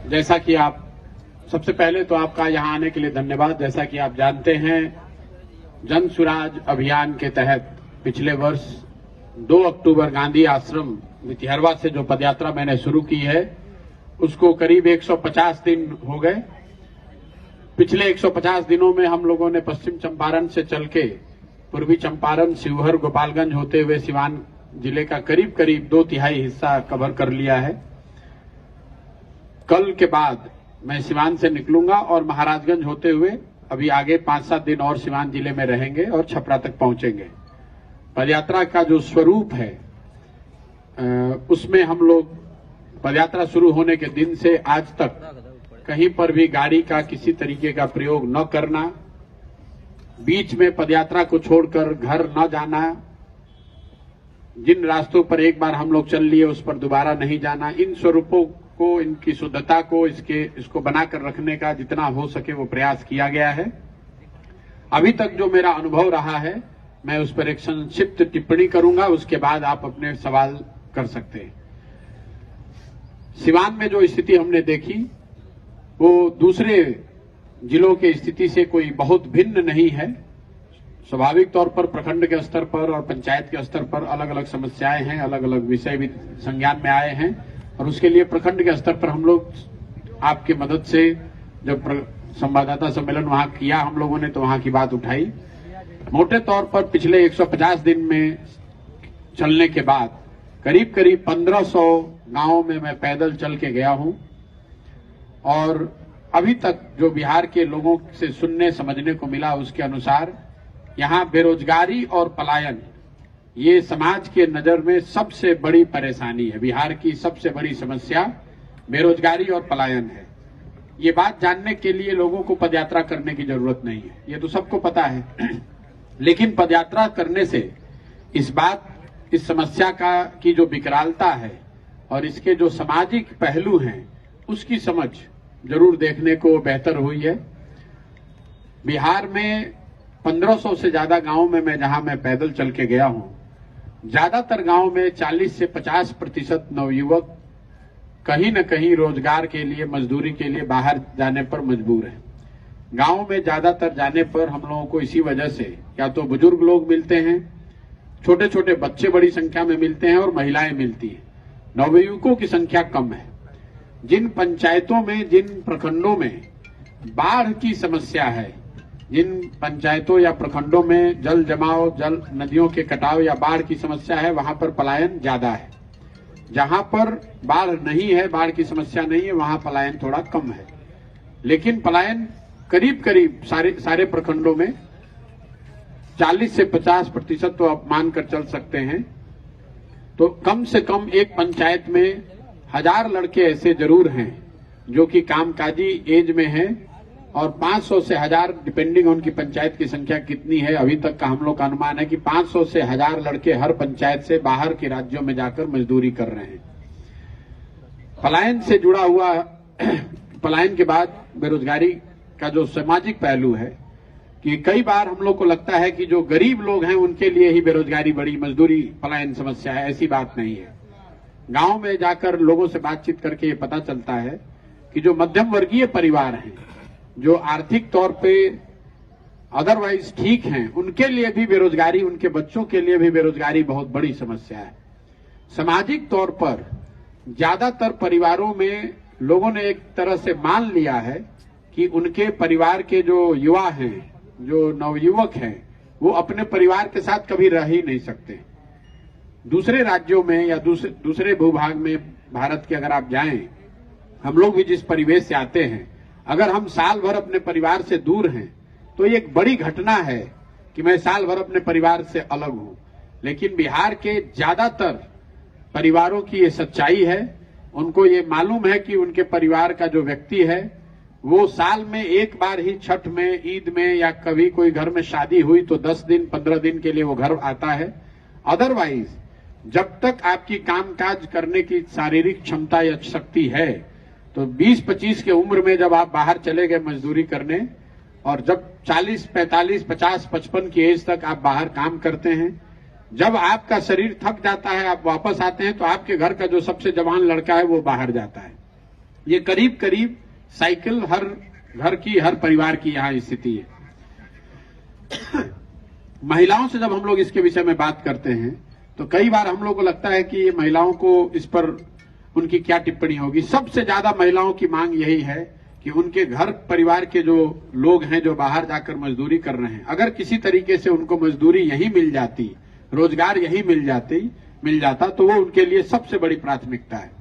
जैसा कि आप सबसे पहले तो आपका यहाँ आने के लिए धन्यवाद। जैसा कि आप जानते हैं, जन सुराज अभियान के तहत पिछले वर्ष 2 अक्टूबर गांधी आश्रम मितिहरवा से जो पदयात्रा मैंने शुरू की है, उसको करीब 150 दिन हो गए। पिछले 150 दिनों में हम लोगों ने पश्चिम चंपारण से चल के पूर्वी चंपारण, शिवहर, गोपालगंज होते हुए सिवान जिले का करीब करीब 2/3 हिस्सा कवर कर लिया है। कल के बाद मैं सिवान से निकलूंगा और महाराजगंज होते हुए अभी आगे 5-7 दिन और सिवान जिले में रहेंगे और छपरा तक पहुंचेंगे। पदयात्रा का जो स्वरूप है उसमें हम लोग पदयात्रा शुरू होने के दिन से आज तक कहीं पर भी गाड़ी का किसी तरीके का प्रयोग न करना, बीच में पदयात्रा को छोड़कर घर न जाना, जिन रास्तों पर एक बार हम लोग चल लिए उस पर दोबारा नहीं जाना, इन स्वरूपों को, इनकी शुद्धता को, इसको बनाकर रखने का जितना हो सके वो प्रयास किया गया है। अभी तक जो मेरा अनुभव रहा है मैं उस पर एक संक्षिप्त टिप्पणी करूंगा, उसके बाद आप अपने सवाल कर सकते हैं। सिवान में जो स्थिति हमने देखी वो दूसरे जिलों की स्थिति से कोई बहुत भिन्न नहीं है। स्वाभाविक तौर पर प्रखंड के स्तर पर और पंचायत के स्तर पर अलग अलग समस्याएं हैं, अलग अलग विषय भी संज्ञान में आए हैं और उसके लिए प्रखंड के स्तर पर हम लोग आपकी मदद से जब संवाददाता सम्मेलन वहां किया हम लोगों ने तो वहां की बात उठाई। मोटे तौर पर पिछले 150 दिन में चलने के बाद करीब करीब 1500 गांवों में मैं पैदल चल के गया हूं और अभी तक जो बिहार के लोगों से सुनने समझने को मिला उसके अनुसार यहां बेरोजगारी और पलायन ये समाज के नजर में सबसे बड़ी परेशानी है। बिहार की सबसे बड़ी समस्या बेरोजगारी और पलायन है। ये बात जानने के लिए लोगों को पदयात्रा करने की जरूरत नहीं है, ये तो सबको पता है। लेकिन पदयात्रा करने से इस समस्या की जो विकरालता है और इसके जो सामाजिक पहलू हैं उसकी समझ जरूर देखने को बेहतर हुई है। बिहार में 1500 से ज्यादा गांवों में जहां मैं पैदल चल के गया हूं, ज्यादातर गांवों में 40 से 50% नवयुवक कहीं न कहीं रोजगार के लिए, मजदूरी के लिए बाहर जाने पर मजबूर हैं। गांव में ज्यादातर जाने पर हम लोगों को इसी वजह से या तो बुजुर्ग लोग मिलते हैं, छोटे छोटे बच्चे बड़ी संख्या में मिलते हैं और महिलाएं मिलती हैं। नवयुवकों की संख्या कम है। जिन पंचायतों में, जिन प्रखंडों में बाढ़ की समस्या है, जिन पंचायतों या प्रखंडों में जल जमाव, जल नदियों के कटाव या बाढ़ की समस्या है, वहां पर पलायन ज्यादा है। जहां पर बाढ़ नहीं है, बाढ़ की समस्या नहीं है, वहां पलायन थोड़ा कम है। लेकिन पलायन करीब करीब सारे प्रखंडों में 40 से 50% तो आप मानकर चल सकते हैं। तो कम से कम एक पंचायत में 1000 लड़के ऐसे जरूर हैं जो कि कामकाजी एज में हैं और 500 से 1000 डिपेंडिंग उनकी पंचायत की संख्या कितनी है। अभी तक का हम लोग का अनुमान है कि 500 से 1000 लड़के हर पंचायत से बाहर के राज्यों में जाकर मजदूरी कर रहे हैं। पलायन से जुड़ा हुआ पलायन के बाद बेरोजगारी का जो सामाजिक पहलू है कि कई बार हम लोग को लगता है कि जो गरीब लोग हैं उनके लिए ही बेरोजगारी बड़ी, मजदूरी, पलायन समस्या है। ऐसी बात नहीं है। गांव में जाकर लोगों से बातचीत करके ये पता चलता है कि जो मध्यम वर्गीय परिवार हैं, जो आर्थिक तौर पे अदरवाइज ठीक हैं, उनके लिए भी बेरोजगारी, उनके बच्चों के लिए भी बेरोजगारी बहुत बड़ी समस्या है। सामाजिक तौर पर ज्यादातर परिवारों में लोगों ने एक तरह से मान लिया है कि उनके परिवार के जो युवा हैं, जो नवयुवक हैं, वो अपने परिवार के साथ कभी रह ही नहीं सकते। दूसरे राज्यों में या दूसरे भूभाग में भारत के अगर आप जाएं, हम लोग भी जिस परिवेश से आते हैं, अगर हम साल भर अपने परिवार से दूर हैं तो ये एक बड़ी घटना है कि मैं साल भर अपने परिवार से अलग हूं। लेकिन बिहार के ज्यादातर परिवारों की ये सच्चाई है। उनको ये मालूम है कि उनके परिवार का जो व्यक्ति है वो साल में एक बार ही छठ में, ईद में या कभी कोई घर में शादी हुई तो 10 दिन 15 दिन के लिए वो घर आता है। अदरवाइज जब तक आपकी कामकाज करने की शारीरिक क्षमता या शक्ति है तो 20-25 के उम्र में जब आप बाहर चले गए मजदूरी करने और जब 40, 45, 50, 55 की एज तक आप बाहर काम करते हैं जब आपका शरीर थक जाता है, आप वापस आते हैं, तो आपके घर का जो सबसे जवान लड़का है वो बाहर जाता है। ये करीब करीब साइकिल हर घर की, हर परिवार की यहां स्थिति है। महिलाओं से जब हम लोग इसके विषय में बात करते हैं तो कई बार हम लोग को लगता है कि ये महिलाओं को इस पर उनकी क्या टिप्पणी होगी। सबसे ज्यादा महिलाओं की मांग यही है कि उनके घर परिवार के जो लोग हैं जो बाहर जाकर मजदूरी कर रहे हैं, अगर किसी तरीके से उनको मजदूरी यही मिल जाती, रोजगार यही मिल जाता तो वो उनके लिए सबसे बड़ी प्राथमिकता है।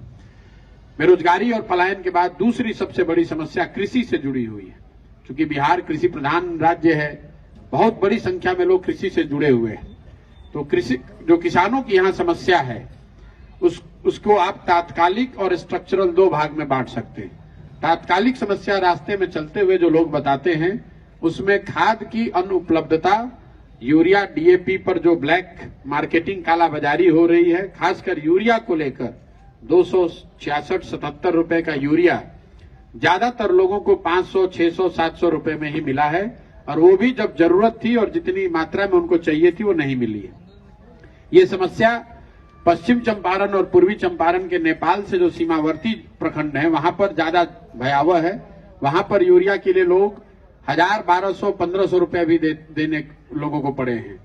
बेरोजगारी और पलायन के बाद दूसरी सबसे बड़ी समस्या कृषि से जुड़ी हुई है। क्योंकि बिहार कृषि प्रधान राज्य है, बहुत बड़ी संख्या में लोग कृषि से जुड़े हुए हैं। तो कृषि जो किसानों की यहाँ समस्या है उसको आप तात्कालिक और स्ट्रक्चरल दो भाग में बांट सकते हैं। तात्कालिक समस्या रास्ते में चलते हुए जो लोग बताते हैं उसमेमें खाद की अनुपलब्धता, यूरिया डीएपी पर जो ब्लैक मार्केटिंग कालाबाजारी हो रही है, खासकर यूरिया को लेकर 266-77 रुपए का यूरिया ज्यादातर लोगों को 500, 600, 700 रुपए में ही मिला है, और वो भी जब जरूरत थी और जितनी मात्रा में उनको चाहिए थी वो नहीं मिली है। ये समस्या पश्चिम चंपारण और पूर्वी चंपारण के नेपाल से जो सीमावर्ती प्रखंड है वहां पर ज्यादा भयावह है। वहां पर यूरिया के लिए लोग 1000, 1200, 1500 रुपए भी देने लोगों को पड़े हैं।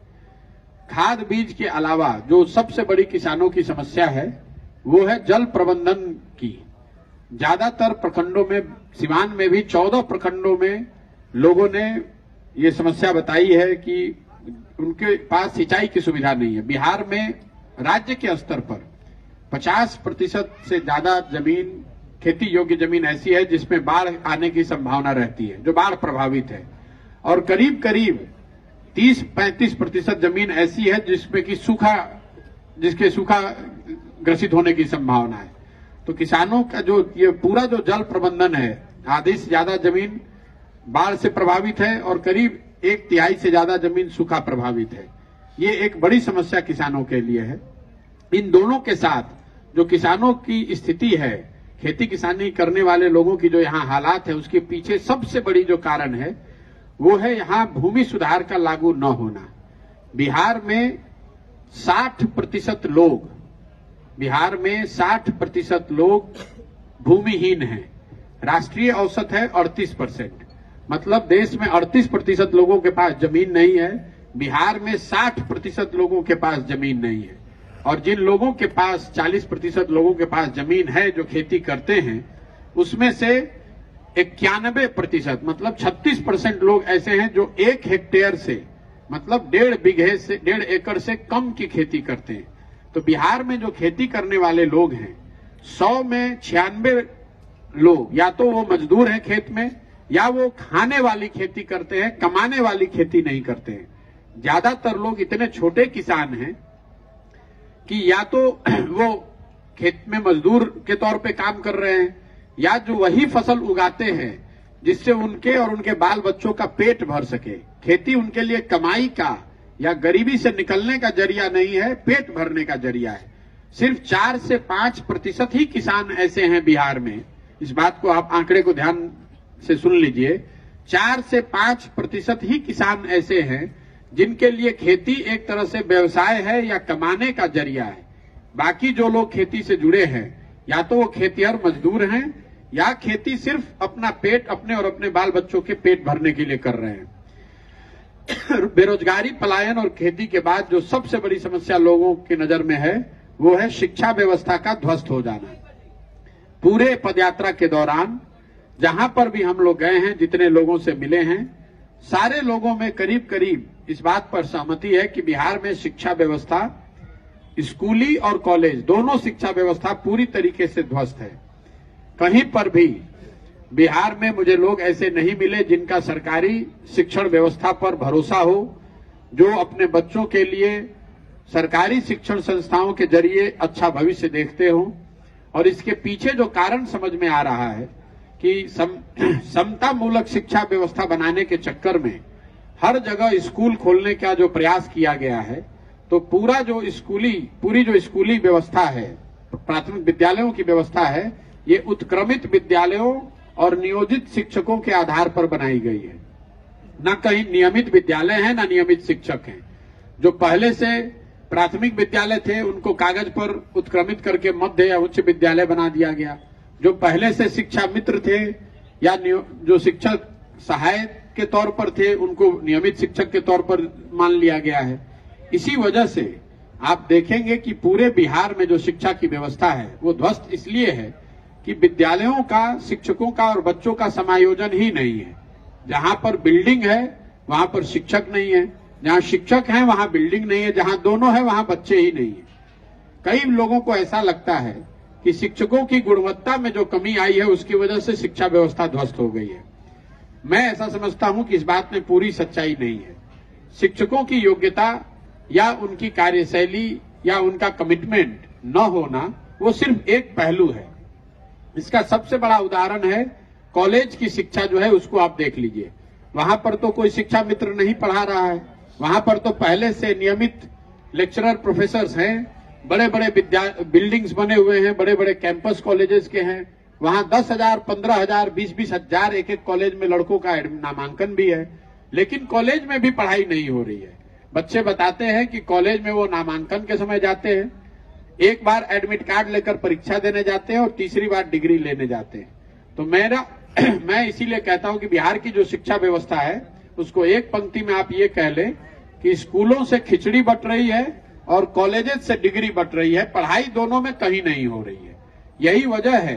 खाद बीज के अलावा जो सबसे बड़ी किसानों की समस्या है वो है जल प्रबंधन की। ज्यादातर प्रखंडों में, सीवान में भी 14 प्रखंडों में लोगों ने ये समस्या बताई है कि उनके पास सिंचाई की सुविधा नहीं है। बिहार में राज्य के स्तर पर 50% से ज्यादा जमीन, खेती योग्य जमीन ऐसी है जिसमें बाढ़ आने की संभावना रहती है, जो बाढ़ प्रभावित है, और करीब करीब 30-35% जमीन ऐसी है जिसमें कि जिसके सूखा ग्रसित होने की संभावना है। तो किसानों का जो ये पूरा जो जल प्रबंधन है, आधी से ज्यादा जमीन बाढ़ से प्रभावित है और करीब 1/3 से ज्यादा जमीन सूखा प्रभावित है। ये एक बड़ी समस्या किसानों के लिए है। इन दोनों के साथ जो किसानों की स्थिति है, खेती किसानी करने वाले लोगों की जो यहाँ हालात है, उसके पीछे सबसे बड़ी जो कारण है वो है यहाँ भूमि सुधार का लागू न होना। बिहार में 60% लोग भूमिहीन हैं। राष्ट्रीय औसत है 38%। मतलब देश में 38% लोगों के पास जमीन नहीं है, बिहार में 60% लोगों के पास जमीन नहीं है। और जिन लोगों के पास 40% लोगों के पास जमीन है जो खेती करते हैं, उसमें से 91% मतलब 36% लोग ऐसे हैं जो 1 हेक्टेयर से, मतलब 1.5 एकड़ से कम की खेती करते हैं। तो बिहार में जो खेती करने वाले लोग हैं, 100 में 96 लोग या तो वो मजदूर हैं खेत में, या वो खाने वाली खेती करते हैं, कमाने वाली खेती नहीं करते हैं। ज्यादातर लोग इतने छोटे किसान हैं कि या तो वो खेत में मजदूर के तौर पे काम कर रहे हैं, या जो वही फसल उगाते हैं जिससे उनके और उनके बाल बच्चों का पेट भर सके। खेती उनके लिए कमाई का या गरीबी से निकलने का जरिया नहीं है, पेट भरने का जरिया है। सिर्फ 4 से 5% ही किसान ऐसे हैं बिहार में। इस बात को आप आंकड़े को ध्यान से सुन लीजिए, 4 से 5% ही किसान ऐसे हैं जिनके लिए खेती एक तरह से व्यवसाय है या कमाने का जरिया है। बाकी जो लोग खेती से जुड़े हैं, या तो वो खेतिहर मजदूर हैं, या खेती सिर्फ अपना पेट, अपने और अपने बाल बच्चों के पेट भरने के लिए कर रहे हैं। बेरोजगारी, पलायन और खेती के बाद जो सबसे बड़ी समस्या लोगों की नजर में है वो है शिक्षा व्यवस्था का ध्वस्त हो जाना। पूरे पदयात्रा के दौरान जहां पर भी हम लोग गए हैं, जितने लोगों से मिले हैं, सारे लोगों में करीब करीब इस बात पर सहमति है कि बिहार में शिक्षा व्यवस्था, स्कूली और कॉलेज दोनों शिक्षा व्यवस्था पूरी तरीके से ध्वस्त है। कहीं पर भी बिहार में मुझे लोग ऐसे नहीं मिले जिनका सरकारी शिक्षण व्यवस्था पर भरोसा हो, जो अपने बच्चों के लिए सरकारी शिक्षण संस्थाओं के जरिए अच्छा भविष्य देखते हो। और इसके पीछे जो कारण समझ में आ रहा है कि समता मूलक शिक्षा व्यवस्था बनाने के चक्कर में हर जगह स्कूल खोलने का जो प्रयास किया गया है, तो पूरी जो स्कूली व्यवस्था है, प्राथमिक विद्यालयों की व्यवस्था है, ये उत्क्रमित विद्यालयों और नियोजित शिक्षकों के आधार पर बनाई गई है। न कहीं नियमित विद्यालय है, न नियमित शिक्षक हैं। जो पहले से प्राथमिक विद्यालय थे उनको कागज पर उत्क्रमित करके मध्य या उच्च विद्यालय बना दिया गया। जो पहले से शिक्षा मित्र थे या जो शिक्षक सहायक के तौर पर थे उनको नियमित शिक्षक के तौर पर मान लिया गया है। इसी वजह से आप देखेंगे कि पूरे बिहार में जो शिक्षा की व्यवस्था है वो ध्वस्त इसलिए है कि विद्यालयों का, शिक्षकों का और बच्चों का समायोजन ही नहीं है। जहां पर बिल्डिंग है वहां पर शिक्षक नहीं है, जहां शिक्षक है वहां बिल्डिंग नहीं है, जहां दोनों है वहां बच्चे ही नहीं है। कई लोगों को ऐसा लगता है कि शिक्षकों की गुणवत्ता में जो कमी आई है उसकी वजह से शिक्षा व्यवस्था ध्वस्त हो गई है। मैं ऐसा समझता हूं कि इस बात में पूरी सच्चाई नहीं है। शिक्षकों की योग्यता या उनकी कार्यशैली या उनका कमिटमेंट न होना वो सिर्फ एक पहलू है। इसका सबसे बड़ा उदाहरण है कॉलेज की शिक्षा जो है उसको आप देख लीजिए। वहां पर तो कोई शिक्षा मित्र नहीं पढ़ा रहा है, वहां पर तो पहले से नियमित लेक्चरर प्रोफेसर्स हैं, बड़े बड़े बिल्डिंग्स बने हुए हैं, बड़े बड़े कैंपस कॉलेजेस के हैं। वहां 10,000, 15,000, 20-20 हजार एक एक कॉलेज में लड़कों का नामांकन भी है, लेकिन कॉलेज में भी पढ़ाई नहीं हो रही है। बच्चे बताते हैं कि कॉलेज में वो नामांकन के समय जाते हैं, एक बार एडमिट कार्ड लेकर परीक्षा देने जाते हैं और तीसरी बार डिग्री लेने जाते हैं। तो मैं इसीलिए कहता हूं कि बिहार की जो शिक्षा व्यवस्था है उसको एक पंक्ति में आप ये कह लें कि स्कूलों से खिचड़ी बट रही है और कॉलेजेस से डिग्री बट रही है, पढ़ाई दोनों में कहीं नहीं हो रही है। यही वजह है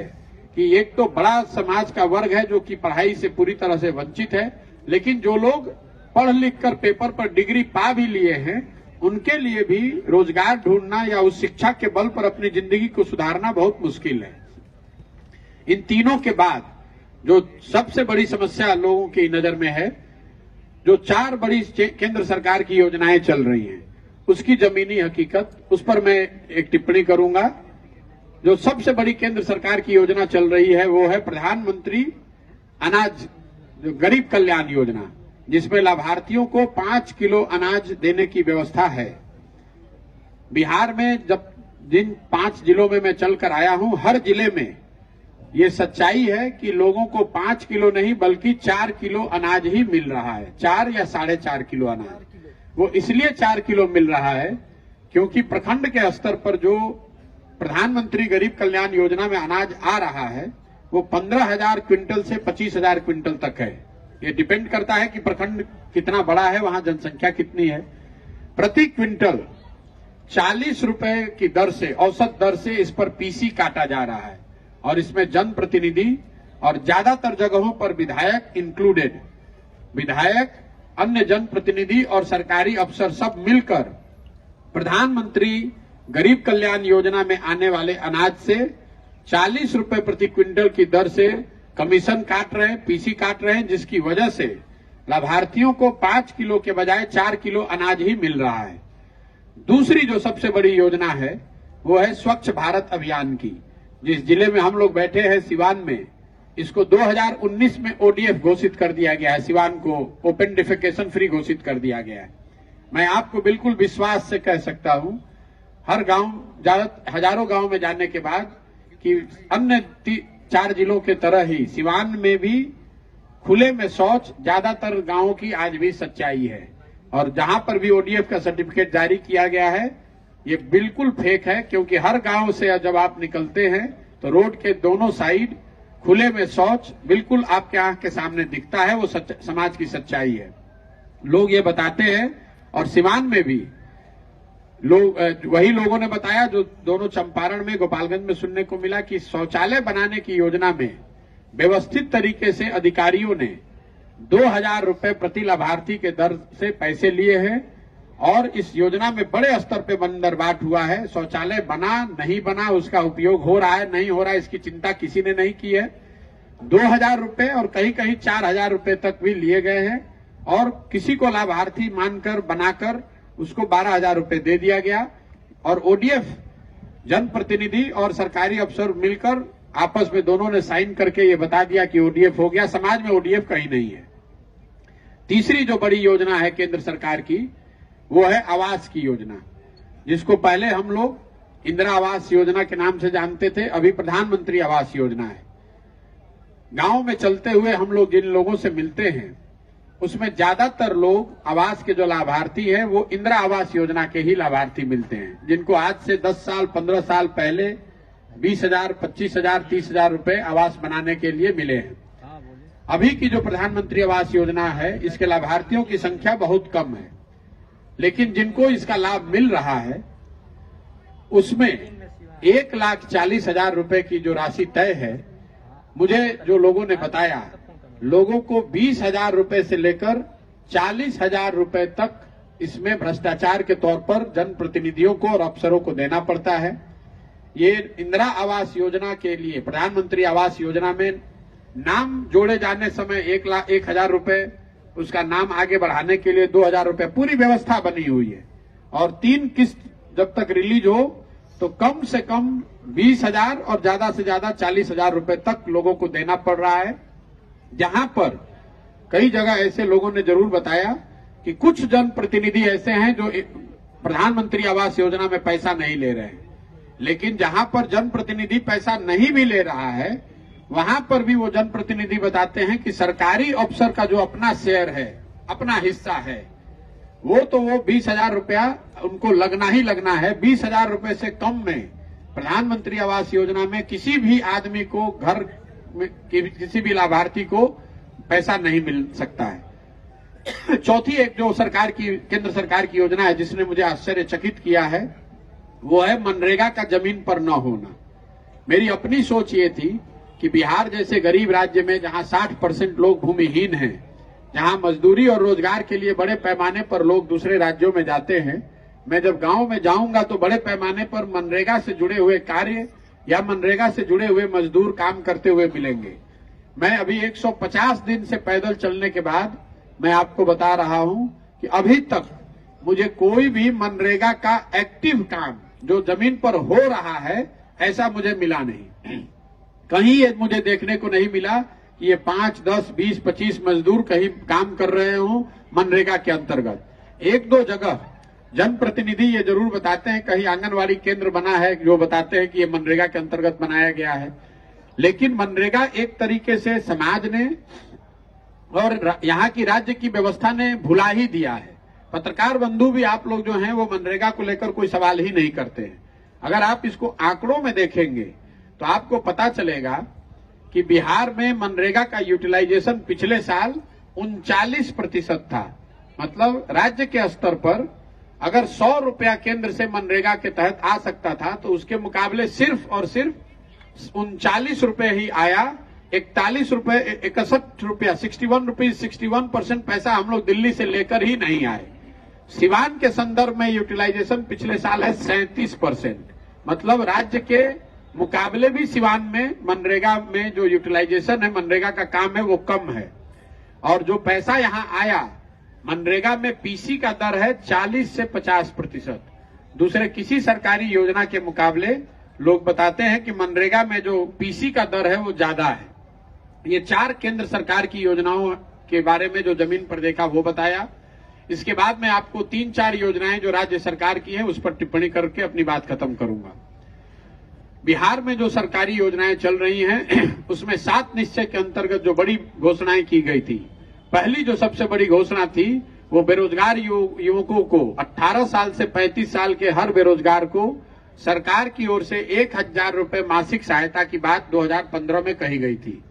कि एक तो बड़ा समाज का वर्ग है जो कि पढ़ाई से पूरी तरह से वंचित है, लेकिन जो लोग पढ़ लिख कर पेपर पर डिग्री पा भी लिए हैं उनके लिए भी रोजगार ढूंढना या उस शिक्षा के बल पर अपनी जिंदगी को सुधारना बहुत मुश्किल है। इन तीनों के बाद जो सबसे बड़ी समस्या लोगों की नजर में है, जो 4 बड़ी केंद्र सरकार की योजनाएं चल रही हैं उसकी जमीनी हकीकत, उस पर मैं एक टिप्पणी करूंगा। जो सबसे बड़ी केंद्र सरकार की योजना चल रही है वो है प्रधानमंत्री अनाज जो गरीब कल्याण योजना, जिसमें लाभार्थियों को 5 किलो अनाज देने की व्यवस्था है। बिहार में जब जिन 5 जिलों में मैं चलकर आया हूं, हर जिले में ये सच्चाई है कि लोगों को 5 किलो नहीं बल्कि 4 किलो अनाज ही मिल रहा है। 4 या 4.5 किलो अनाज। वो इसलिए 4 किलो मिल रहा है क्योंकि प्रखंड के स्तर पर जो प्रधानमंत्री गरीब कल्याण योजना में अनाज आ रहा है वो 15,000 क्विंटल से 25,000 क्विंटल तक है। ये डिपेंड करता है कि प्रखंड कितना बड़ा है, वहां जनसंख्या कितनी है। प्रति क्विंटल 40 रुपए की दर से, औसत दर से इस पर पीसी काटा जा रहा है और इसमें जनप्रतिनिधि और ज्यादातर जगहों पर विधायक इंक्लूडेड, विधायक, अन्य जनप्रतिनिधि और सरकारी अफसर सब मिलकर प्रधानमंत्री गरीब कल्याण योजना में आने वाले अनाज से 40 रुपए प्रति क्विंटल की दर से कमीशन काट रहे हैं, पीसी काट रहे हैं, जिसकी वजह से लाभार्थियों को 5 किलो के बजाय 4 किलो अनाज ही मिल रहा है। दूसरी जो सबसे बड़ी योजना है वो है स्वच्छ भारत अभियान की। जिस जिले में हम लोग बैठे हैं सिवान में, इसको 2019 में ओडीएफ घोषित कर दिया गया है। सिवान को ओपन डिफेकेशन फ्री घोषित कर दिया गया है। मैं आपको बिल्कुल विश्वास से कह सकता हूं, हर गांव, हजारों गांव में जाने के बाद कि अन्य 4 जिलों के तरह ही सिवान में भी खुले में शौच ज्यादातर गांवों की आज भी सच्चाई है। और जहां पर भी ओडीएफ का सर्टिफिकेट जारी किया गया है ये बिल्कुल फेक है, क्योंकि हर गांव से जब आप निकलते हैं तो रोड के दोनों साइड खुले में शौच बिल्कुल आपके आंख के सामने दिखता है। वो समाज की सच्चाई है। लोग ये बताते हैं और सिवान में भी लोग, वही लोगों ने बताया जो दोनों चंपारण में, गोपालगंज में सुनने को मिला कि शौचालय बनाने की योजना में व्यवस्थित तरीके से अधिकारियों ने 2,000 रुपए प्रति लाभार्थी के दर से पैसे लिए हैं और इस योजना में बड़े स्तर पे बंदरबाट हुआ है। शौचालय बना नहीं बना, उसका उपयोग हो रहा है नहीं हो रहा है, इसकी चिंता किसी ने नहीं की है। 2,000 रुपए और कहीं कहीं 4,000 रुपए तक भी लिए गए हैं और किसी को लाभार्थी मानकर बनाकर उसको 12,000 रुपए दे दिया गया। और ओडीएफ जनप्रतिनिधि और सरकारी अफसर मिलकर आपस में दोनों ने साइन करके ये बता दिया कि ओडीएफ हो गया। समाज में ओडीएफ कहीं नहीं है। तीसरी जो बड़ी योजना है केंद्र सरकार की वो है आवास की योजना, जिसको पहले हम लोग इंदिरा आवास योजना के नाम से जानते थे, अभी प्रधानमंत्री आवास योजना है। गांव में चलते हुए हम लोग जिन लोगों से मिलते हैं उसमें ज्यादातर लोग आवास के जो लाभार्थी हैं वो इंदिरा आवास योजना के ही लाभार्थी मिलते हैं, जिनको आज से 10 साल 15 साल पहले 20,000, 25,000, 30,000 रुपए आवास बनाने के लिए मिले हैं। अभी की जो प्रधानमंत्री आवास योजना है, इसके लाभार्थियों की संख्या बहुत कम है, लेकिन जिनको इसका लाभ मिल रहा है उसमें 1,40,000 रुपए की जो राशि तय है, मुझे जो लोगों ने बताया, लोगों को 20,000 रुपए से लेकर 40,000 रुपए तक इसमें भ्रष्टाचार के तौर पर जनप्रतिनिधियों को और अफसरों को देना पड़ता है। ये इंदिरा आवास योजना के लिए, प्रधानमंत्री आवास योजना में नाम जोड़े जाने समय 1,01,000 रुपए, उसका नाम आगे बढ़ाने के लिए 2,000 रुपए, पूरी व्यवस्था बनी हुई है। और 3 किस्त जब तक रिलीज हो तो कम से कम 20,000 और ज्यादा से ज्यादा 40,000 रुपए तक लोगों को देना पड़ रहा है। जहां पर कई जगह ऐसे लोगों ने जरूर बताया कि कुछ जनप्रतिनिधि ऐसे हैं जो प्रधानमंत्री आवास योजना में पैसा नहीं ले रहे हैं, लेकिन जहां पर जनप्रतिनिधि पैसा नहीं भी ले रहा है, वहां पर भी वो जनप्रतिनिधि बताते हैं कि सरकारी अफसर का जो अपना शेयर है, अपना हिस्सा है, वो 20,000 रुपया उनको लगना ही लगना है। 20,000 रुपए से कम में प्रधानमंत्री आवास योजना में किसी भी आदमी को, घर में किसी भी लाभार्थी को पैसा नहीं मिल सकता है। चौथी एक जो सरकार की, केंद्र सरकार की योजना है जिसने मुझे आश्चर्यचकित किया है, वो है मनरेगा का जमीन पर न होना। मेरी अपनी सोच ये थी कि बिहार जैसे गरीब राज्य में, जहां 60% लोग भूमिहीन हैं, जहां मजदूरी और रोजगार के लिए बड़े पैमाने पर लोग दूसरे राज्यों में जाते हैं, मैं जब गांव में जाऊंगा तो बड़े पैमाने पर मनरेगा से जुड़े हुए कार्य या मनरेगा से जुड़े हुए मजदूर काम करते हुए मिलेंगे। मैं अभी 150 दिन से पैदल चलने के बाद मैं आपको बता रहा हूं कि अभी तक मुझे कोई भी मनरेगा का एक्टिव काम जो जमीन पर हो रहा है, ऐसा मुझे मिला नहीं। कहीं ये मुझे देखने को नहीं मिला कि ये 5, 10, 20, 25 मजदूर कहीं काम कर रहे हों मनरेगा के अंतर्गत। 1-2 जगह जनप्रतिनिधि ये जरूर बताते हैं, कहीं आंगनवाड़ी केंद्र बना है जो बताते हैं कि ये मनरेगा के अंतर्गत बनाया गया है, लेकिन मनरेगा एक तरीके से समाज ने और यहाँ की राज्य की व्यवस्था ने भुला ही दिया है। पत्रकार बंधु भी आप लोग जो हैं वो मनरेगा को लेकर कोई सवाल ही नहीं करते हैं। अगर आप इसको आंकड़ों में देखेंगे तो आपको पता चलेगा कि बिहार में मनरेगा का यूटिलाइजेशन पिछले साल 39% था। मतलब राज्य के स्तर पर अगर 100 रुपया केंद्र से मनरेगा के तहत आ सकता था तो उसके मुकाबले सिर्फ और सिर्फ 39 रुपए ही आया। 61 रुपए 61% पैसा हम लोग दिल्ली से लेकर ही नहीं आए। सिवान के संदर्भ में यूटिलाइजेशन पिछले साल है 37%। मतलब राज्य के मुकाबले भी सिवान में मनरेगा में जो यूटिलाइजेशन है, मनरेगा का काम है, वो कम है। और जो पैसा यहाँ आया, मनरेगा में पीसी का दर है 40 से 50%। दूसरे किसी सरकारी योजना के मुकाबले लोग बताते हैं कि मनरेगा में जो पीसी का दर है वो ज्यादा है। ये 4 केंद्र सरकार की योजनाओं के बारे में जो जमीन पर देखा वो बताया। इसके बाद मैं आपको 3-4 योजनाएं जो राज्य सरकार की है उस पर टिप्पणी करके अपनी बात खत्म करूंगा। बिहार में जो सरकारी योजनाएं चल रही हैं उसमें 7 निश्चय के अंतर्गत जो बड़ी घोषणाएं की गई थी, पहली जो सबसे बड़ी घोषणा थी वो बेरोजगार युवकों को 18 साल से 35 साल के हर बेरोजगार को सरकार की ओर से 1,000 रुपए मासिक सहायता की बात 2015 में कही गई थी।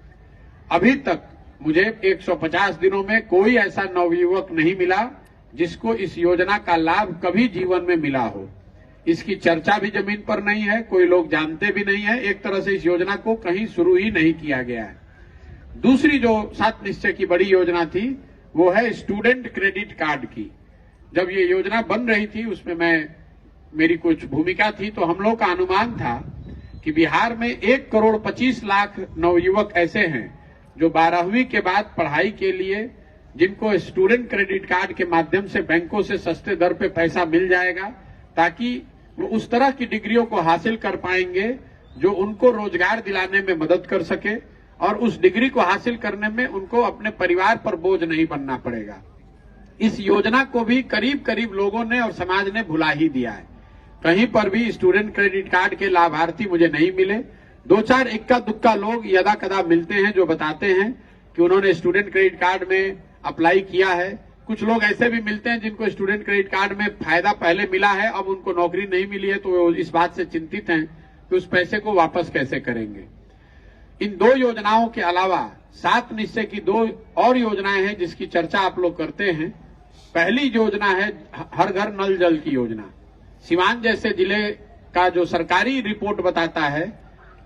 अभी तक मुझे 150 दिनों में कोई ऐसा नवयुवक नहीं मिला जिसको इस योजना का लाभ कभी जीवन में मिला हो। इसकी चर्चा भी जमीन पर नहीं है, कोई लोग जानते भी नहीं है। एक तरह से इस योजना को कहीं शुरू ही नहीं किया गया है। दूसरी जो 7 निश्चय की बड़ी योजना थी वो है स्टूडेंट क्रेडिट कार्ड की। जब ये योजना बन रही थी उसमें मेरी कुछ भूमिका थी, तो हम लोग का अनुमान था कि बिहार में 1,25,00,000 नवयुवक ऐसे हैं जो 12वीं के बाद पढ़ाई के लिए, जिनको स्टूडेंट क्रेडिट कार्ड के माध्यम से बैंकों से सस्ते दर पे पैसा मिल जाएगा, ताकि वो उस तरह की डिग्रियों को हासिल कर पाएंगे जो उनको रोजगार दिलाने में मदद कर सके और उस डिग्री को हासिल करने में उनको अपने परिवार पर बोझ नहीं बनना पड़ेगा। इस योजना को भी करीब करीब लोगों ने और समाज ने भुला ही दिया है। कहीं पर भी स्टूडेंट क्रेडिट कार्ड के लाभार्थी मुझे नहीं मिले। 2-4 इक्का दुक्का लोग यदा कदा मिलते हैं जो बताते हैं कि उन्होंने स्टूडेंट क्रेडिट कार्ड में अप्लाई किया है। कुछ लोग ऐसे भी मिलते हैं जिनको स्टूडेंट क्रेडिट कार्ड में फायदा पहले मिला है, अब उनको नौकरी नहीं मिली है, तो वो इस बात से चिंतित हैं कि उस पैसे को वापस कैसे करेंगे। इन 2 योजनाओं के अलावा 7 निश्चय की 2 और योजनाएं हैं जिसकी चर्चा आप लोग करते हैं। पहली योजना है हर घर नल जल की योजना। सिवान जैसे जिले का जो सरकारी रिपोर्ट बताता है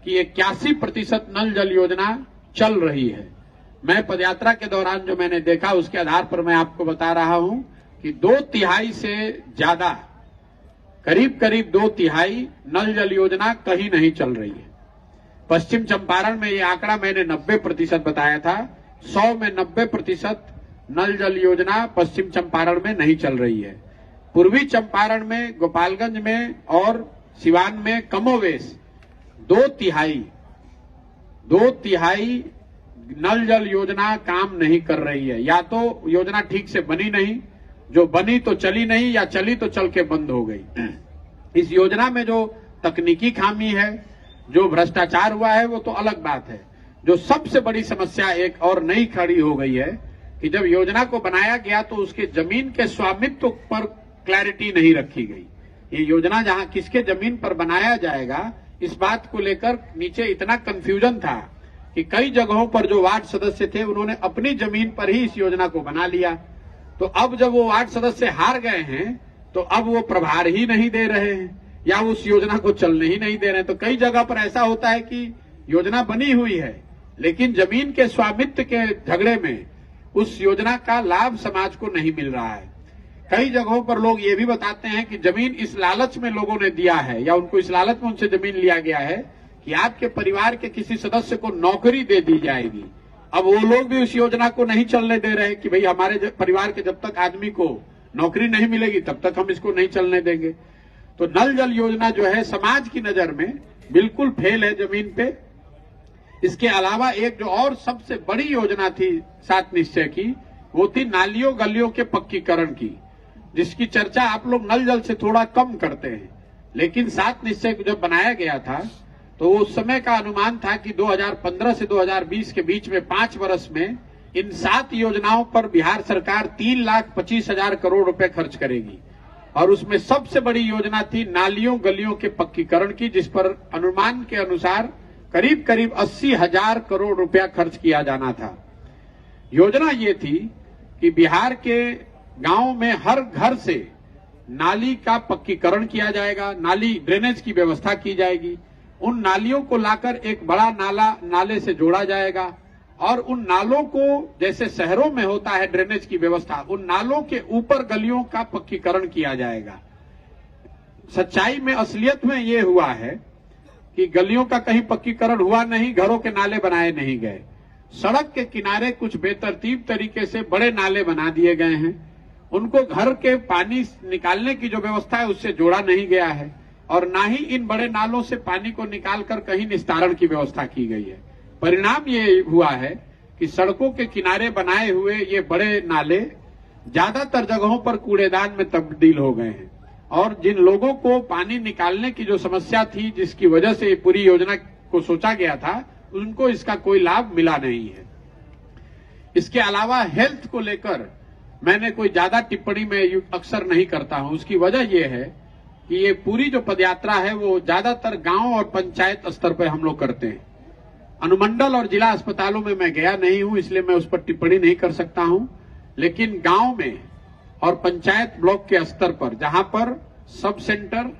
कि 81% नल जल योजना चल रही है। मैं पदयात्रा के दौरान जो मैंने देखा उसके आधार पर मैं आपको बता रहा हूं कि 2/3 से ज्यादा, करीब करीब 2/3 नल जल योजना कहीं नहीं चल रही है। पश्चिम चंपारण में ये आंकड़ा मैंने 90% बताया था। 100 में 90% नल जल योजना पश्चिम चंपारण में नहीं चल रही है। पूर्वी चंपारण में, गोपालगंज में और सिवान में कमोवेश 2/3 नल जल योजना काम नहीं कर रही है। या तो योजना ठीक से बनी नहीं, जो बनी तो चली नहीं, या चली तो चल के बंद हो गई। इस योजना में जो तकनीकी खामी है, जो भ्रष्टाचार हुआ है, वो तो अलग बात है। जो सबसे बड़ी समस्या एक और नई खड़ी हो गई है कि जब योजना को बनाया गया तो उसके जमीन के स्वामित्व पर क्लैरिटी नहीं रखी गई। ये योजना जहां किसके जमीन पर बनाया जाएगा, इस बात को लेकर नीचे इतना कंफ्यूजन था कि कई जगहों पर जो वार्ड सदस्य थे उन्होंने अपनी जमीन पर ही इस योजना को बना लिया। तो अब जब वो वार्ड सदस्य हार गए हैं तो अब वो प्रभार ही नहीं दे रहे हैं या उस योजना को चलने ही नहीं दे रहे हैं। तो कई जगह पर ऐसा होता है कि योजना बनी हुई है लेकिन जमीन के स्वामित्व के झगड़े में उस योजना का लाभ समाज को नहीं मिल रहा है। कई जगहों पर लोग ये भी बताते हैं कि जमीन इस लालच में लोगों ने दिया है या उनको इस लालच में उनसे जमीन लिया गया है कि आपके परिवार के किसी सदस्य को नौकरी दे दी जाएगी। अब वो लोग भी उस योजना को नहीं चलने दे रहे कि भाई हमारे परिवार के जब तक आदमी को नौकरी नहीं मिलेगी तब तक हम इसको नहीं चलने देंगे। तो नल जल योजना जो है समाज की नजर में बिल्कुल फेल है जमीन पे। इसके अलावा एक जो और सबसे बड़ी योजना थी 7 निश्चय की, वो थी नालियों गलियों के पक्कीकरण की, जिसकी चर्चा आप लोग नल जल से थोड़ा कम करते हैं। लेकिन 7 निश्चय जब बनाया गया था तो उस समय का अनुमान था कि 2015 से 2020 के बीच में 5 वर्ष में इन 7 योजनाओं पर बिहार सरकार 3,25,000 करोड़ रुपए खर्च करेगी। और उसमें सबसे बड़ी योजना थी नालियों गलियों के पक्कीकरण की, जिस पर अनुमान के अनुसार करीब करीब 80,000 करोड़ रुपया खर्च किया जाना था। योजना ये थी कि बिहार के गांव में हर घर से नाली का पक्कीकरण किया जाएगा, नाली ड्रेनेज की व्यवस्था की जाएगी। उन नालियों को लाकर एक बड़ा नाले से जोड़ा जाएगा और उन नालों को, जैसे शहरों में होता है ड्रेनेज की व्यवस्था, उन नालों के ऊपर गलियों का पक्कीकरण किया जाएगा। सच्चाई में, असलियत में ये हुआ है कि गलियों का कहीं पक्कीकरण हुआ नहीं, घरों के नाले बनाए नहीं गए। सड़क के किनारे कुछ बेतरतीब तरीके से बड़े नाले बना दिए गए हैं। उनको घर के पानी निकालने की जो व्यवस्था है उससे जोड़ा नहीं गया है और ना ही इन बड़े नालों से पानी को निकालकर कहीं निस्तारण की व्यवस्था की गई है। परिणाम ये हुआ है कि सड़कों के किनारे बनाए हुए ये बड़े नाले ज्यादातर जगहों पर कूड़ेदान में तब्दील हो गए हैं और जिन लोगों को पानी निकालने की जो समस्या थी, जिसकी वजह से ये पूरी योजना को सोचा गया था, उनको इसका कोई लाभ मिला नहीं है। इसके अलावा हेल्थ को लेकर मैंने कोई ज्यादा टिप्पणी में अक्सर नहीं करता हूं। उसकी वजह यह है कि ये पूरी जो पदयात्रा है वो ज्यादातर गांव और पंचायत स्तर पर हम लोग करते हैं। अनुमंडल और जिला अस्पतालों में मैं गया नहीं हूं, इसलिए मैं उस पर टिप्पणी नहीं कर सकता हूं। लेकिन गांव में और पंचायत ब्लॉक के स्तर पर, जहां पर sub centre,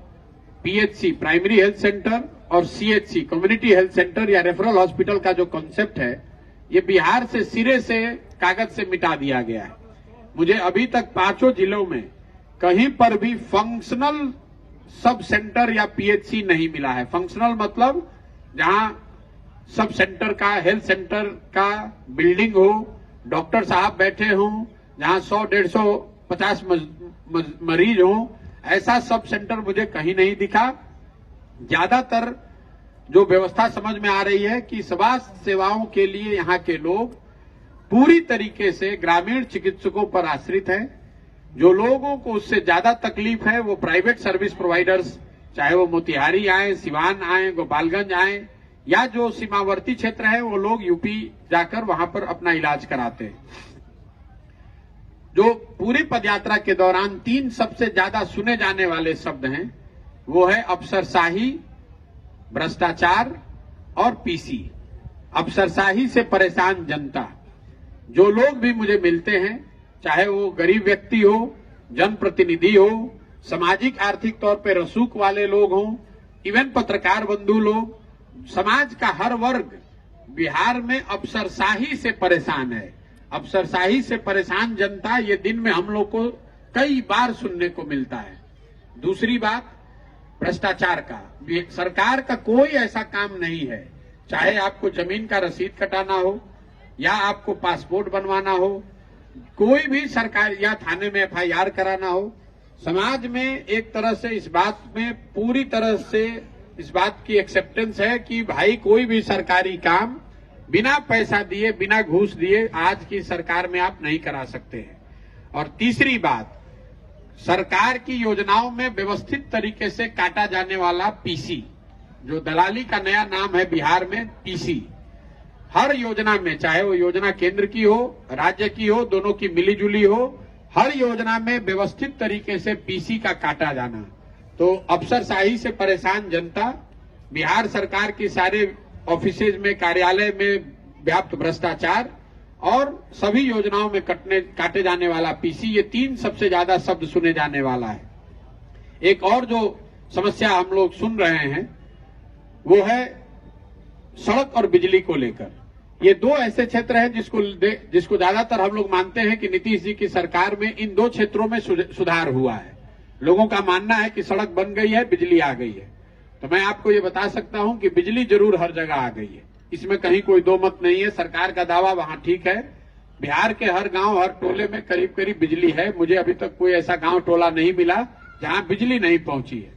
PHC primary health centre और सीएचसी कम्युनिटी हेल्थ सेंटर या रेफरल हॉस्पिटल का जो कॉन्सेप्ट है, ये बिहार से सिरे से कागज से मिटा दिया गया है। मुझे अभी तक 5 जिलों में कहीं पर भी फंक्शनल सब सेंटर या पीएचसी नहीं मिला है। फंक्शनल मतलब जहां सब सेंटर का, हेल्थ सेंटर का बिल्डिंग हो, डॉक्टर साहब बैठे हों, जहां 100, 150, 50 मरीज हों, ऐसा सब सेंटर मुझे कहीं नहीं दिखा। ज्यादातर जो व्यवस्था समझ में आ रही है कि स्वास्थ्य सेवाओं के लिए यहाँ के लोग पूरी तरीके से ग्रामीण चिकित्सकों पर आश्रित हैं। जो लोगों को उससे ज्यादा तकलीफ है वो प्राइवेट सर्विस प्रोवाइडर्स, चाहे वो मोतिहारी आए, सिवान आए, गोपालगंज आए या जो सीमावर्ती क्षेत्र है, वो लोग यूपी जाकर वहां पर अपना इलाज कराते हैं। जो पूरी पदयात्रा के दौरान 3 सबसे ज्यादा सुने जाने वाले शब्द हैं, वो है अफसरशाही, भ्रष्टाचार और पीसी। अफसरशाही से परेशान जनता। जो लोग भी मुझे मिलते हैं, चाहे वो गरीब व्यक्ति हो, जनप्रतिनिधि हो, सामाजिक आर्थिक तौर पे रसूख वाले लोग हों, इवन पत्रकार बंधु लोग, समाज का हर वर्ग बिहार में अफसरशाही से परेशान है। अफसरशाही से परेशान जनता, ये दिन में हम लोग को कई बार सुनने को मिलता है। दूसरी बात, भ्रष्टाचार का। सरकार का कोई ऐसा काम नहीं है, चाहे आपको जमीन का रसीद कटाना हो या आपको पासपोर्ट बनवाना हो, कोई भी सरकार या थाने में FIR कराना हो, समाज में एक तरह से इस बात में पूरी तरह से इस बात की एक्सेप्टेंस है कि भाई कोई भी सरकारी काम बिना पैसा दिए, बिना घूस दिए आज की सरकार में आप नहीं करा सकते हैं। और तीसरी बात, सरकार की योजनाओं में व्यवस्थित तरीके से काटा जाने वाला पीसी, जो दलाली का नया नाम है बिहार में, पीसी। हर योजना में, चाहे वो योजना केंद्र की हो, राज्य की हो, दोनों की मिलीजुली हो, हर योजना में व्यवस्थित तरीके से पीसी का काटा जाना। तो अफसरशाही से परेशान जनता, बिहार सरकार की सारे ऑफिसेज में, कार्यालय में व्याप्त भ्रष्टाचार और सभी योजनाओं में काटे जाने वाला पीसी, ये 3 सबसे ज्यादा शब्द सुने जाने वाला है। एक और जो समस्या हम लोग सुन रहे हैं वो है सड़क और बिजली को लेकर। ये 2 ऐसे क्षेत्र हैं जिसको ज्यादातर हम लोग मानते हैं कि नीतीश जी की सरकार में इन 2 क्षेत्रों में सुधार हुआ है। लोगों का मानना है कि सड़क बन गई है, बिजली आ गई है। तो मैं आपको ये बता सकता हूं कि बिजली जरूर हर जगह आ गई है, इसमें कहीं कोई दो मत नहीं है। सरकार का दावा वहां ठीक है, बिहार के हर गांव, हर टोले में करीब करीब बिजली है। मुझे अभी तक कोई ऐसा गांव टोला नहीं मिला जहां बिजली नहीं पहुंची है।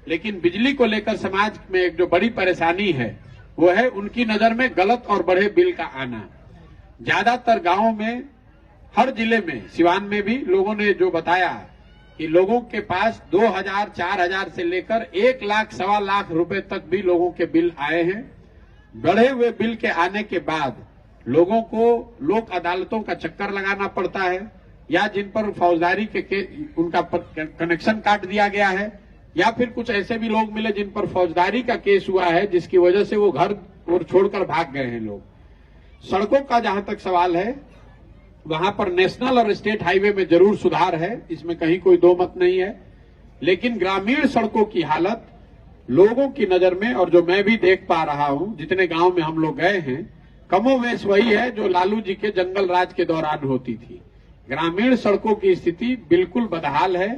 लेकिन बिजली को लेकर समाज में एक जो बड़ी परेशानी है वो है उनकी नजर में गलत और बढ़े बिल का आना। ज्यादातर गांवों में, हर जिले में, सिवान में भी लोगों ने जो बताया कि लोगों के पास 2000, 4000 से लेकर 1 लाख, 1.25 लाख रुपए तक भी लोगों के बिल आए हैं। बढ़े हुए बिल के आने के बाद लोगों को लोक अदालतों का चक्कर लगाना पड़ता है, या जिन पर फौजदारी के उनका कनेक्शन काट दिया गया है, या फिर कुछ ऐसे भी लोग मिले जिन पर फौजदारी का केस हुआ है, जिसकी वजह से वो घर छोड़कर भाग गए हैं लोग। सड़कों का जहां तक सवाल है, वहां पर नेशनल और स्टेट हाईवे में जरूर सुधार है, इसमें कहीं कोई दो मत नहीं है। लेकिन ग्रामीण सड़कों की हालत लोगों की नजर में, और जो मैं भी देख पा रहा हूं, जितने गांव में हम लोग गए हैं, कमोवेश वही है जो लालू जी के जंगल राज के दौरान होती थी। ग्रामीण सड़कों की स्थिति बिल्कुल बदहाल है।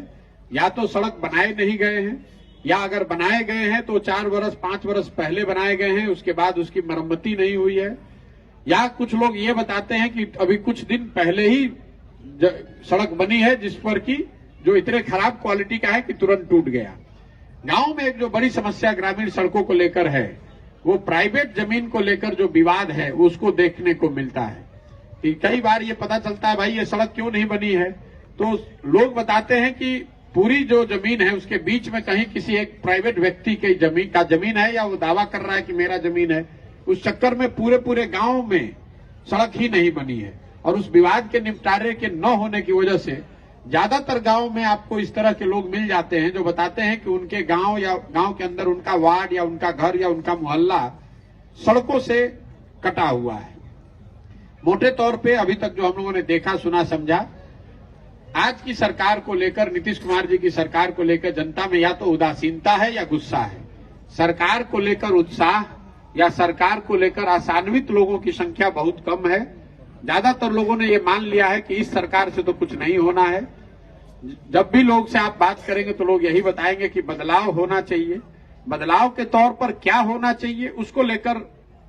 या तो सड़क बनाए नहीं गए हैं, या अगर बनाए गए हैं तो 4 वर्ष 5 वर्ष पहले बनाए गए हैं, उसके बाद उसकी मरम्मती नहीं हुई है। या कुछ लोग ये बताते हैं कि अभी कुछ दिन पहले ही सड़क बनी है जिस पर कि जो इतने खराब क्वालिटी का है कि तुरंत टूट गया। गांव में एक जो बड़ी समस्या ग्रामीण सड़कों को लेकर है, वो प्राइवेट जमीन को लेकर जो विवाद है उसको देखने को मिलता है। कि कई बार ये पता चलता है भाई ये सड़क क्यों नहीं बनी है, तो लोग बताते हैं कि पूरी जो जमीन है उसके बीच में कहीं किसी एक प्राइवेट व्यक्ति की जमीन है, या वो दावा कर रहा है कि मेरा जमीन है। उस चक्कर में पूरे गांव में सड़क ही नहीं बनी है। और उस विवाद के निपटारे के न होने की वजह से ज्यादातर गांव में आपको इस तरह के लोग मिल जाते हैं जो बताते हैं कि उनके गांव या गांव के अंदर उनका वार्ड या उनका घर या उनका मोहल्ला सड़कों से कटा हुआ है। मोटे तौर पे अभी तक जो हम लोगों ने देखा, सुना, समझा, आज की सरकार को लेकर, नीतीश कुमार जी की सरकार को लेकर जनता में या तो उदासीनता है या गुस्सा है। सरकार को लेकर उत्साह या सरकार को लेकर आशान्वित लोगों की संख्या बहुत कम है। ज्यादातर लोगों ने ये मान लिया है कि इस सरकार से तो कुछ नहीं होना है। जब भी लोग से आप बात करेंगे तो लोग यही बताएंगे कि बदलाव होना चाहिए। बदलाव के तौर पर क्या होना चाहिए उसको लेकर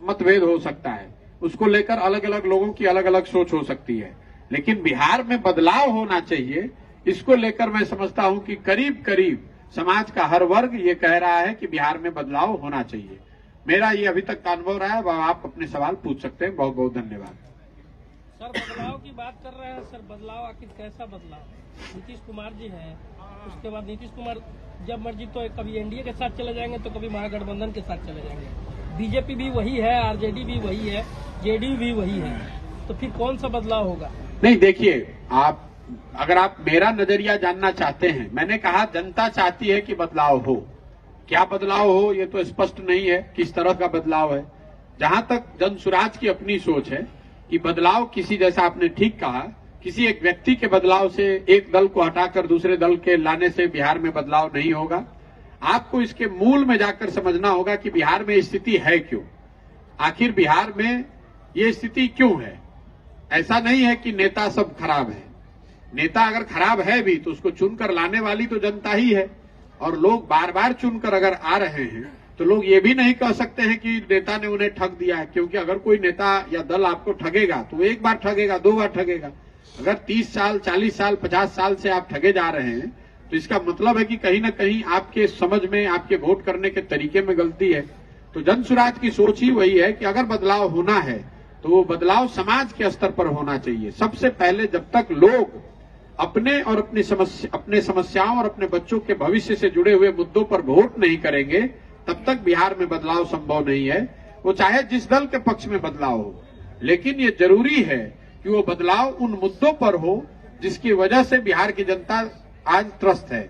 मतभेद हो सकता है, उसको लेकर अलग अलग लोगों की अलग अलग सोच हो सकती है। लेकिन बिहार में बदलाव होना चाहिए, इसको लेकर मैं समझता हूं कि करीब करीब समाज का हर वर्ग ये कह रहा है कि बिहार में बदलाव होना चाहिए। मेरा ये अभी तक का अनुभव रहा है। आप अपने सवाल पूछ सकते हैं। बहुत बहुत धन्यवाद। सर, बदलाव की बात कर रहे हैं सर, बदलाव आखिर कैसा बदलाव? नीतीश कुमार जी हैं, उसके बाद नीतीश कुमार जब मर्जी तो कभी एनडीए के साथ चले जाएंगे तो कभी महागठबंधन के साथ चले जाएंगे। बीजेपी भी वही है, आरजेडी भी वही है, जेडीयू भी वही है, तो फिर कौन सा बदलाव होगा? नहीं, देखिए, आप अगर आप मेरा नजरिया जानना चाहते हैं, मैंने कहा जनता चाहती है कि बदलाव हो। क्या बदलाव हो ये तो स्पष्ट नहीं है, किस तरह का बदलाव है। जहां तक जनसुराज की अपनी सोच है कि बदलाव किसी, जैसा आपने ठीक कहा, किसी एक व्यक्ति के बदलाव से, एक दल को हटाकर दूसरे दल के लाने से बिहार में बदलाव नहीं होगा। आपको इसके मूल में जाकर समझना होगा कि बिहार में स्थिति है क्यों, आखिर बिहार में ये स्थिति क्यों है। ऐसा नहीं है कि नेता सब खराब है। नेता अगर खराब है भी तो उसको चुनकर लाने वाली तो जनता ही है, और लोग बार बार चुनकर अगर आ रहे हैं तो लोग ये भी नहीं कह सकते हैं कि नेता ने उन्हें ठग दिया है, क्योंकि अगर कोई नेता या दल आपको ठगेगा तो एक बार ठगेगा, 2 बार ठगेगा। अगर 30 साल, 40 साल, 50 साल से आप ठगे जा रहे हैं तो इसका मतलब है कि कहीं ना कहीं आपके समझ में, आपके वोट करने के तरीके में गलती है। तो जनसुराज की सोच ही वही है कि अगर बदलाव होना है तो वो बदलाव समाज के स्तर पर होना चाहिए। सबसे पहले जब तक लोग अपने और अपने समस्याओं और अपने बच्चों के भविष्य से जुड़े हुए मुद्दों पर वोट नहीं करेंगे, तब तक बिहार में बदलाव संभव नहीं है। वो चाहे जिस दल के पक्ष में बदलाव हो, लेकिन ये जरूरी है कि वो बदलाव उन मुद्दों पर हो जिसकी वजह से बिहार की जनता आज त्रस्त है।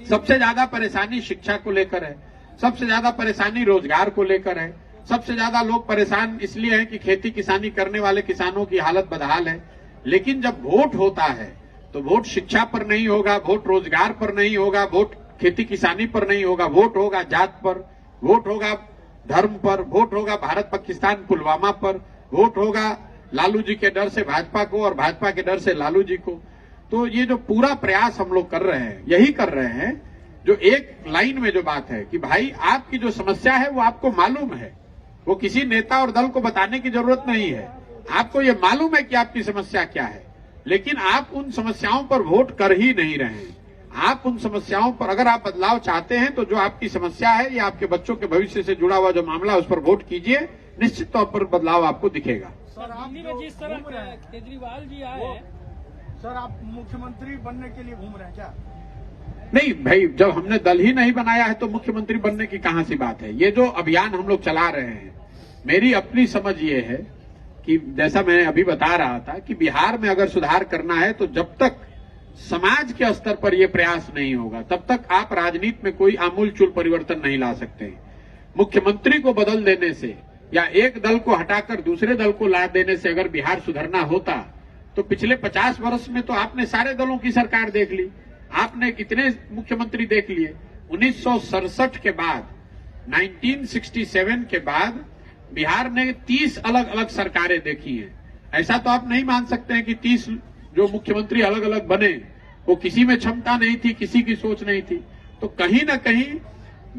सबसे ज्यादा परेशानी शिक्षा को लेकर है, सबसे ज्यादा परेशानी रोजगार को लेकर है, सबसे ज्यादा लोग परेशान इसलिए हैं कि खेती किसानी करने वाले किसानों की हालत बदहाल है। लेकिन जब वोट होता है तो वोट शिक्षा पर नहीं होगा, वोट रोजगार पर नहीं होगा, वोट खेती किसानी पर नहीं होगा, वोट होगा जात पर, वोट होगा धर्म पर, वोट होगा भारत पाकिस्तान पुलवामा पर, वोट होगा लालू जी के डर से भाजपा को और भाजपा के डर से लालू जी को। तो ये जो पूरा प्रयास हम लोग कर रहे हैं, यही कर रहे हैं जो एक लाइन में जो बात है कि भाई आपकी जो समस्या है वो आपको मालूम है, वो किसी नेता और दल को बताने की जरूरत नहीं है। आपको ये मालूम है कि आपकी समस्या क्या है, लेकिन आप उन समस्याओं पर वोट कर ही नहीं रहे हैं। आप उन समस्याओं पर, अगर आप बदलाव चाहते हैं तो जो आपकी समस्या है या आपके बच्चों के भविष्य से जुड़ा हुआ जो मामला है उस पर वोट कीजिए, निश्चित तौर पर बदलाव आपको दिखेगा। सर दिल्ली में जिस तरह केजरीवाल जी आए, सर आप मुख्यमंत्री बनने के लिए घूम रहे हैं क्या? नहीं भाई, जब हमने दल ही नहीं बनाया है तो मुख्यमंत्री बनने की कहां सी बात है। ये जो अभियान हम लोग चला रहे हैं, मेरी अपनी समझ ये है कि जैसा मैंने अभी बता रहा था कि बिहार में अगर सुधार करना है तो जब तक समाज के स्तर पर यह प्रयास नहीं होगा तब तक आप राजनीति में कोई आमूलचूल परिवर्तन नहीं ला सकते। मुख्यमंत्री को बदल देने से या एक दल को हटाकर दूसरे दल को ला देने से अगर बिहार सुधरना होता तो पिछले 50 वर्ष में तो आपने सारे दलों की सरकार देख ली, आपने कितने मुख्यमंत्री देख लिए। 1967 के बाद, 1967 के बाद बिहार ने 30 अलग अलग सरकारें देखी हैं। ऐसा तो आप नहीं मान सकते हैं कि 30 जो मुख्यमंत्री अलग अलग बने वो किसी में क्षमता नहीं थी, किसी की सोच नहीं थी। तो कहीं ना कहीं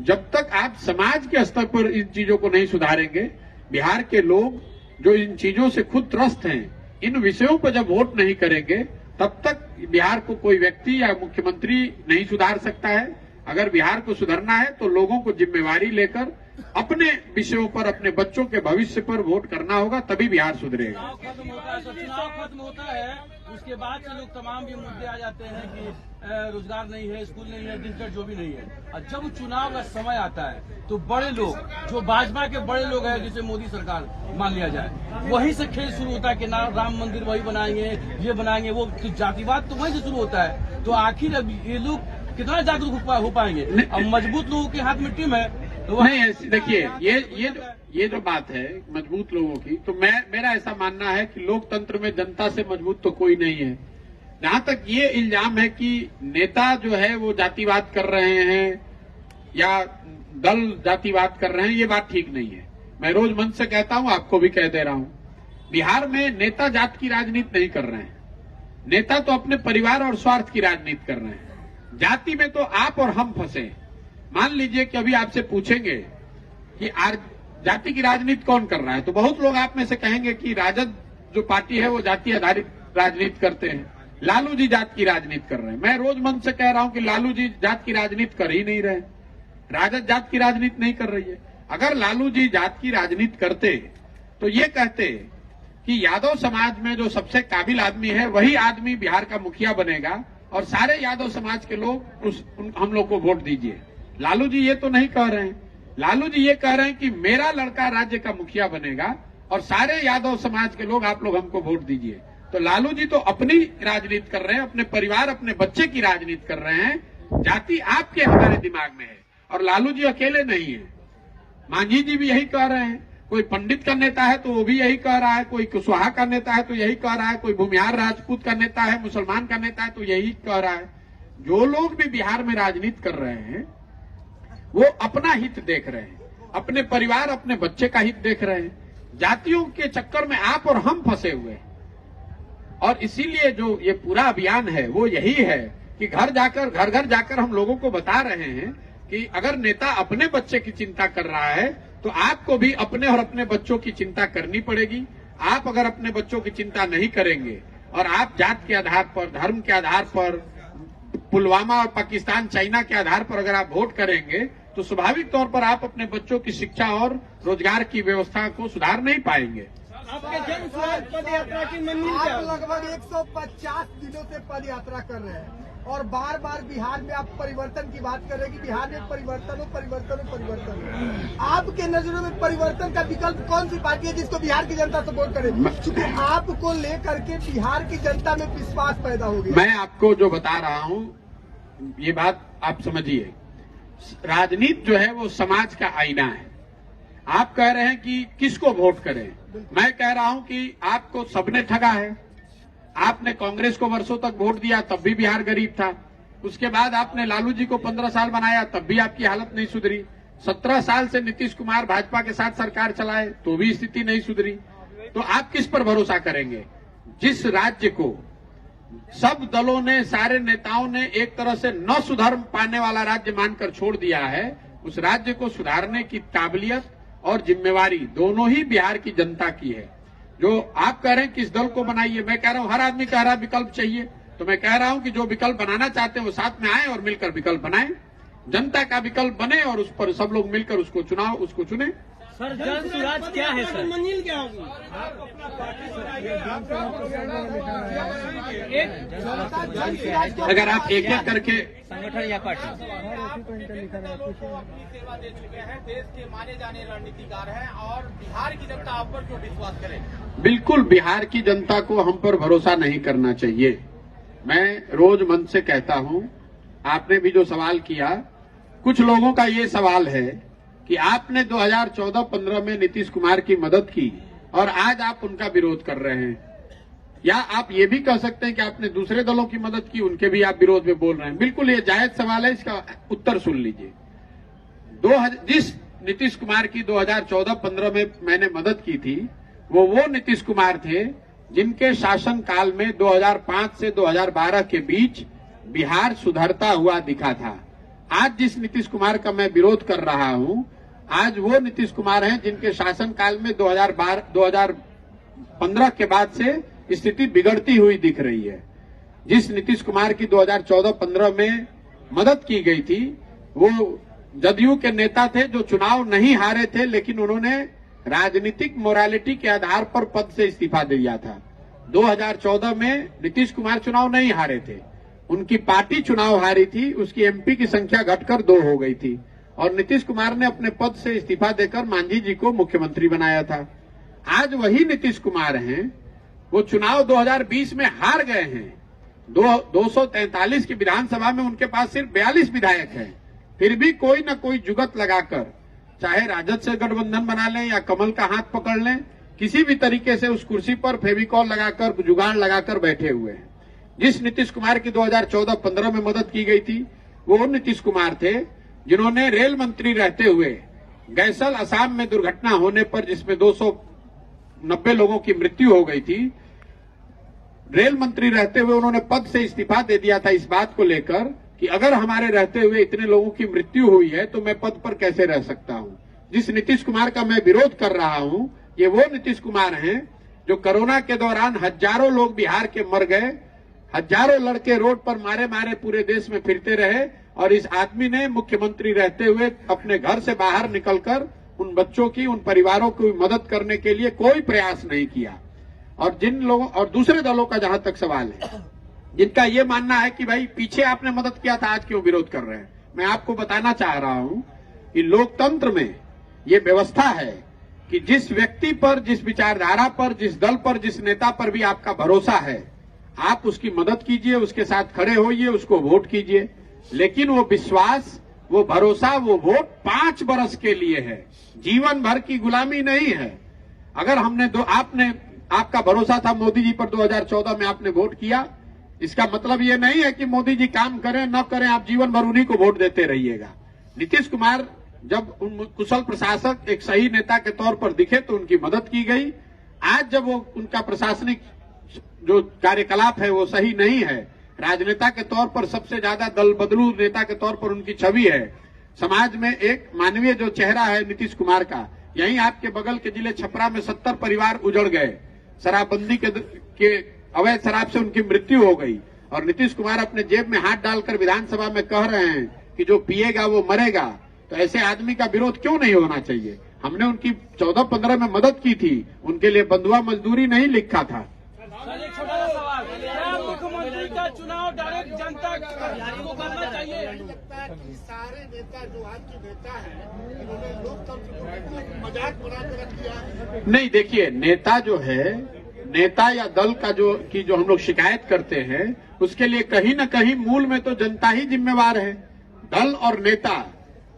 जब तक आप समाज के स्तर पर इन चीजों को नहीं सुधारेंगे, बिहार के लोग जो इन चीजों से खुद त्रस्त हैं, इन विषयों पर जब वोट नहीं करेंगे तब तक बिहार को कोई व्यक्ति या मुख्यमंत्री नहीं सुधार सकता है। अगर बिहार को सुधरना है तो लोगों को जिम्मेवारी लेकर अपने विषयों पर, अपने बच्चों के भविष्य पर वोट करना होगा, तभी बिहार सुधरेगा। चुनाव खत्म होता है उसके बाद से लोग तमाम ये मुद्दे आ जाते हैं कि रोजगार नहीं है, स्कूल नहीं है, दिनचर्या जो भी नहीं है। और जब चुनाव का समय आता है तो बड़े लोग, जो भाजपा के बड़े लोग हैं, जिसे मोदी सरकार मान लिया जाए, वहीं से खेल शुरू होता है कि ना राम मंदिर वही बनाएंगे, ये बनाएंगे, वो जातिवाद तो वहीं से शुरू होता है। तो आखिर अब ये लोग कितना जागरूक हो पाएंगे? अब मजबूत लोगों के हाथ में टीम है तो नहीं, देखिए ये जो बात है मजबूत लोगों की, तो मेरा ऐसा मानना है कि लोकतंत्र में जनता से मजबूत तो कोई नहीं है। जहां तक ये इल्जाम है कि नेता जो है वो जातिवाद कर रहे हैं या दल जातिवाद कर रहे हैं, ये बात ठीक नहीं है। मैं रोज मंच से कहता हूं, आपको भी कह दे रहा हूं, बिहार में नेता जात की राजनीति नहीं कर रहे हैं। नेता तो अपने परिवार और स्वार्थ की राजनीति कर रहे हैं। जाति में तो आप और हम फंसे। मान लीजिए कि अभी आपसे पूछेंगे कि जाति की राजनीति कौन कर रहा है, तो बहुत लोग आप में से कहेंगे कि राजद जो पार्टी है वो जाति आधारित राजनीति करते हैं, लालू जी जात की राजनीति कर रहे हैं। मैं रोज मन से कह रहा हूं कि लालू जी जात की राजनीति कर ही नहीं रहे, राजद जात की राजनीति नहीं कर रही है। अगर लालू जी जात की राजनीति करते तो ये कहते कि यादव समाज में जो सबसे काबिल आदमी है वही आदमी बिहार का मुखिया बनेगा और सारे यादव समाज के लोग हम लोग को वोट दीजिए। लालू जी ये तो नहीं कह रहे हैं। लालू जी ये कह रहे हैं कि मेरा लड़का राज्य का मुखिया बनेगा और सारे यादव समाज के लोग, आप लोग हमको वोट दीजिए। तो तो लालू जी तो अपनी राजनीति कर रहे हैं, अपने परिवार अपने बच्चे की राजनीति कर रहे हैं। जाति आपके हमारे दिमाग में है और लालू जी अकेले नहीं है, मांझी जी भी यही कह रहे हैं। कोई पंडित का नेता है तो वो भी यही कह रहा है, कोई कुशवाहा का नेता है तो यही कह रहा है, कोई भूमिहार राजपूत का नेता है, मुसलमान का नेता है तो यही कह रहा है। जो लोग भी बिहार में राजनीति कर रहे हैं वो अपना हित देख रहे हैं, अपने परिवार अपने बच्चे का हित देख रहे हैं। जातियों के चक्कर में आप और हम फंसे हुए हैं और इसीलिए जो ये पूरा अभियान है वो यही है कि घर घर जाकर हम लोगों को बता रहे हैं कि अगर नेता अपने बच्चे की चिंता कर रहा है तो आपको भी अपने और अपने बच्चों की चिंता करनी पड़ेगी। आप अगर अपने बच्चों की चिंता नहीं करेंगे और आप जात के आधार पर, धर्म के आधार पर, पुलवामा और पाकिस्तान चाइना के आधार पर अगर आप वोट करेंगे तो स्वाभाविक तौर पर आप अपने बच्चों की शिक्षा और रोजगार की व्यवस्था को सुधार नहीं पाएंगे। आपके जन स्वराज पद यात्रा की मंजिल क्या आप होगी? लगभग 150 दिनों से पद यात्रा कर रहे हैं और बार बार बिहार में आप परिवर्तन की बात कर रहे हैं कि बिहार में परिवर्तन हो। आपके नजरों में परिवर्तन का विकल्प कौन सी पार्टी है जिसको बिहार की जनता सपोर्ट करेगी? क्योंकि आपको लेकर के बिहार की जनता में विश्वास पैदा हो गया। मैं आपको जो बता रहा हूं ये बात आप समझिए, राजनीति जो है वो समाज का आईना है। आप कह रहे हैं कि किसको वोट करें, मैं कह रहा हूं कि आपको सबने ठगा है। आपने कांग्रेस को वर्षों तक वोट दिया तब भी बिहार गरीब था, उसके बाद आपने लालू जी को 15 साल बनाया तब भी आपकी हालत नहीं सुधरी। 17 साल से नीतीश कुमार भाजपा के साथ सरकार चलाए तो भी स्थिति नहीं सुधरी। तो आप किस पर भरोसा करेंगे? जिस राज्य को सब दलों ने, सारे नेताओं ने एक तरह से न सुधर पाने वाला राज्य मानकर छोड़ दिया है, उस राज्य को सुधारने की काबिलियत और जिम्मेवारी दोनों ही बिहार की जनता की है। जो आप कह रहे हैं किस दल को बनाइए, मैं कह रहा हूं हर आदमी कह रहा है विकल्प चाहिए, तो मैं कह रहा हूं कि जो विकल्प बनाना चाहते हैं वो साथ में आए और मिलकर विकल्प बनाएं। जनता का विकल्प बने और उस पर सब लोग मिलकर उसको चुने। सर जन स्वराज क्या है सर? मंजिल क्या होगी? अगर आप एक करके संगठन या पार्टी सेवा दे चुके हैं, देश के माने जाने रणनीतिकार हैं और बिहार की जनता आप पर क्यों विश्वास करे? बिल्कुल बिहार की जनता को हम पर भरोसा नहीं करना चाहिए। मैं रोज मन से कहता हूं, आपने भी जो सवाल किया, कुछ लोगों का ये सवाल है कि आपने 2014-15 में नीतीश कुमार की मदद की और आज आप उनका विरोध कर रहे हैं, या आप ये भी कह सकते हैं कि आपने दूसरे दलों की मदद की, उनके भी आप विरोध में बोल रहे हैं। बिल्कुल ये जायज सवाल है, इसका उत्तर सुन लीजिए। जिस नीतीश कुमार की 2014-15 में मैंने मदद की थी वो नीतीश कुमार थे जिनके शासन काल में 2005 से 2012 के बीच बिहार सुधरता हुआ दिखा था। आज जिस नीतीश कुमार का मैं विरोध कर रहा हूं, आज वो नीतीश कुमार हैं जिनके शासन काल में 2015 के बाद से स्थिति बिगड़ती हुई दिख रही है। जिस नीतीश कुमार की 2014-15 में मदद की गई थी वो जदयू के नेता थे जो चुनाव नहीं हारे थे, लेकिन उन्होंने राजनीतिक मोरालिटी के आधार पर पद से इस्तीफा दिया था। 2014 में नीतीश कुमार चुनाव नहीं हारे थे, उनकी पार्टी चुनाव हारी थी, उसकी एमपी की संख्या घटकर 2 हो गई थी और नीतीश कुमार ने अपने पद से इस्तीफा देकर मांझी जी को मुख्यमंत्री बनाया था। आज वही नीतीश कुमार हैं, वो चुनाव 2020 में हार गए हैं। 243 की विधानसभा में उनके पास सिर्फ 42 विधायक हैं, फिर भी कोई न कोई जुगत लगाकर, चाहे राजद से गठबंधन बना लें या कमल का हाथ पकड़ लें, किसी भी तरीके से उस कुर्सी पर फेविकॉल लगाकर, जुगाड़ लगाकर बैठे हुए हैं। जिस नीतीश कुमार की 2014-15 में मदद की गई थी वो नीतीश कुमार थे जिन्होंने रेल मंत्री रहते हुए गैसल असम में दुर्घटना होने पर जिसमें 290 लोगों की मृत्यु हो गई थी, रेल मंत्री रहते हुए उन्होंने पद से इस्तीफा दे दिया था इस बात को लेकर कि अगर हमारे रहते हुए इतने लोगों की मृत्यु हुई है तो मैं पद पर कैसे रह सकता हूं। जिस नीतीश कुमार का मैं विरोध कर रहा हूं ये वो नीतीश कुमार हैं जो कोरोना के दौरान हजारों लोग बिहार के मर गए, हजारों लड़के रोड पर मारे मारे पूरे देश में फिरते रहे और इस आदमी ने मुख्यमंत्री रहते हुए अपने घर से बाहर निकलकर उन बच्चों की, उन परिवारों की मदद करने के लिए कोई प्रयास नहीं किया। और जिन लोगों और दूसरे दलों का जहां तक सवाल है, जिनका ये मानना है कि भाई पीछे आपने मदद किया था आज क्यों विरोध कर रहे हैं, मैं आपको बताना चाह रहा हूं कि लोकतंत्र में ये व्यवस्था है कि जिस व्यक्ति पर, जिस विचारधारा पर, जिस दल पर, जिस नेता पर भी आपका भरोसा है, आप उसकी मदद कीजिए, उसके साथ खड़े होइए, उसको वोट कीजिए। लेकिन वो विश्वास, वो भरोसा, वो वोट 5 बरस के लिए है, जीवन भर की गुलामी नहीं है। अगर आपका भरोसा था मोदी जी पर 2014 में, आपने वोट किया, इसका मतलब ये नहीं है कि मोदी जी काम करें न करें, आप जीवन भर उन्हीं को वोट देते रहिएगा। नीतीश कुमार जब कुशल प्रशासक, एक सही नेता के तौर पर दिखे तो उनकी मदद की गई। आज जब वो उनका प्रशासनिक जो कार्यकलाप है वो सही नहीं है, राजनेता के तौर पर सबसे ज्यादा दल बदलू नेता के तौर पर उनकी छवि है, समाज में एक मानवीय जो चेहरा है नीतीश कुमार का, यहीं आपके बगल के जिले छपरा में 70 परिवार उजड़ गए, शराबबंदी के अवैध शराब से उनकी मृत्यु हो गई, और नीतीश कुमार अपने जेब में हाथ डालकर विधानसभा में कह रहे हैं कि जो पिएगा वो मरेगा। तो ऐसे आदमी का विरोध क्यों नहीं होना चाहिए? हमने उनकी 14-15 में मदद की थी, उनके लिए बंधुआ मजदूरी नहीं लिखा था। सर, एक छोटा सा सवाल, क्या मुख्यमंत्री का चुनाव डायरेक्ट जनता को करना चाहिए? लगता है कि सारे नेता जो आज के नेता हैं, इन्होंने लोकतंत्र को मजाक बनाकर रख दिया है। नहीं, देखिए, नेता जो है, नेता या दल का जो हम लोग शिकायत करते हैं, उसके लिए कहीं न कहीं मूल में तो जनता ही जिम्मेवार है। दल और नेता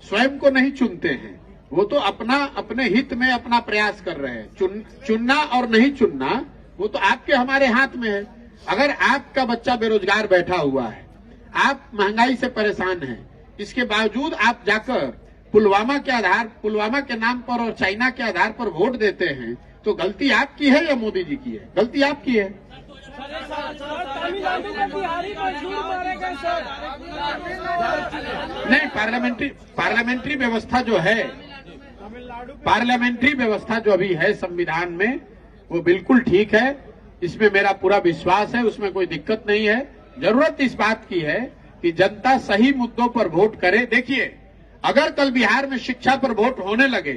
स्वयं को नहीं चुनते हैं, वो तो अपने हित में अपना प्रयास कर रहे हैं। चुनना और नहीं चुनना वो तो आपके हमारे हाथ में है। अगर आपका बच्चा बेरोजगार बैठा हुआ है, आप महंगाई से परेशान हैं, इसके बावजूद आप जाकर पुलवामा के नाम पर और चाइना के आधार पर वोट देते हैं, तो गलती आपकी है या मोदी जी की है? गलती आपकी है। तमिलनाडु में बिहारी को झूठ मारे गए सर। नहीं, पार्लियामेंट्री व्यवस्था जो है, पार्लियामेंट्री व्यवस्था जो अभी है संविधान में, वो बिल्कुल ठीक है। इसमें मेरा पूरा विश्वास है, उसमें कोई दिक्कत नहीं है। जरूरत इस बात की है कि जनता सही मुद्दों पर वोट करे। देखिए, अगर कल बिहार में शिक्षा पर वोट होने लगे,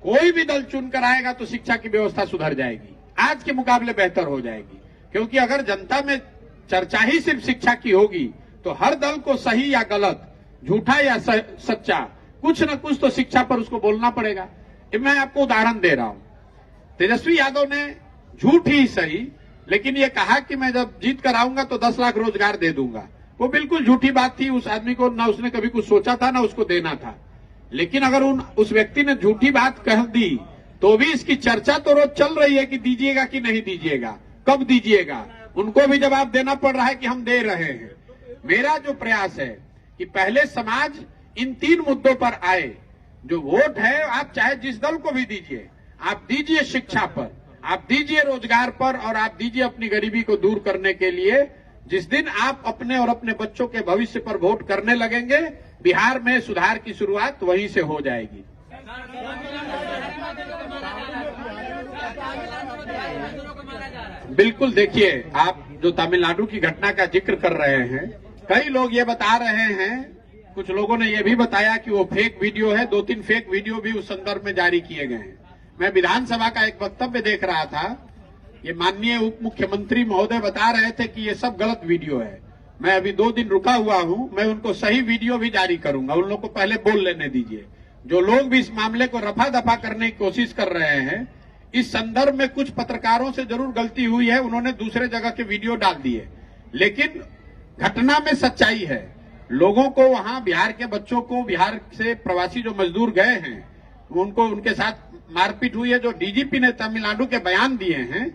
कोई भी दल चुनकर आएगा तो शिक्षा की व्यवस्था सुधर जाएगी, आज के मुकाबले बेहतर हो जाएगी। क्योंकि अगर जनता में चर्चा ही सिर्फ शिक्षा की होगी, तो हर दल को सही या गलत, झूठा या सच्चा, कुछ न कुछ तो शिक्षा पर उसको बोलना पड़ेगा। मैं आपको उदाहरण दे रहा हूं, तेजस्वी यादव ने झूठ ही सही, लेकिन ये कहा कि मैं जब जीत कर आऊंगा तो 10 लाख रोजगार दे दूंगा। वो बिल्कुल झूठी बात थी। उस आदमी को ना उसने कभी कुछ सोचा था, ना उसको देना था। लेकिन अगर उस व्यक्ति ने झूठी बात कह दी, तो भी इसकी चर्चा तो रोज चल रही है कि दीजिएगा कि नहीं दीजिएगा, कब दीजिएगा। उनको भी जवाब देना पड़ रहा है कि हम दे रहे हैं। मेरा जो प्रयास है कि पहले समाज इन 3 मुद्दों पर आए। जो वोट है, आप चाहे जिस दल को भी दीजिए, आप दीजिए शिक्षा पर, आप दीजिए रोजगार पर, और आप दीजिए अपनी गरीबी को दूर करने के लिए। जिस दिन आप अपने और अपने बच्चों के भविष्य पर वोट करने लगेंगे, बिहार में सुधार की शुरुआत वहीं से हो जाएगी। बिल्कुल, देखिए, आप जो तमिलनाडु की घटना का जिक्र कर रहे हैं, कई लोग ये बता रहे हैं, कुछ लोगों ने यह भी बताया कि वो फेक वीडियो है। 2-3 फेक वीडियो भी उस संदर्भ में जारी किए गए हैं। मैं विधानसभा का एक वक्तव्य देख रहा था, ये माननीय उप मुख्यमंत्री महोदय बता रहे थे कि ये सब गलत वीडियो है। मैं अभी 2 दिन रुका हुआ हूं, मैं उनको सही वीडियो भी जारी करूंगा। उन लोगों को पहले बोल लेने दीजिए। जो लोग भी इस मामले को रफा दफा करने की कोशिश कर रहे हैं, इस संदर्भ में कुछ पत्रकारों से जरूर गलती हुई है, उन्होंने दूसरे जगह के वीडियो डाल दिए, लेकिन घटना में सच्चाई है। लोगों को वहां, बिहार के बच्चों को, बिहार से प्रवासी जो मजदूर गए हैं, उनको, उनके साथ मारपीट हुई है। जो डीजीपी ने तमिलनाडु के बयान दिए हैं,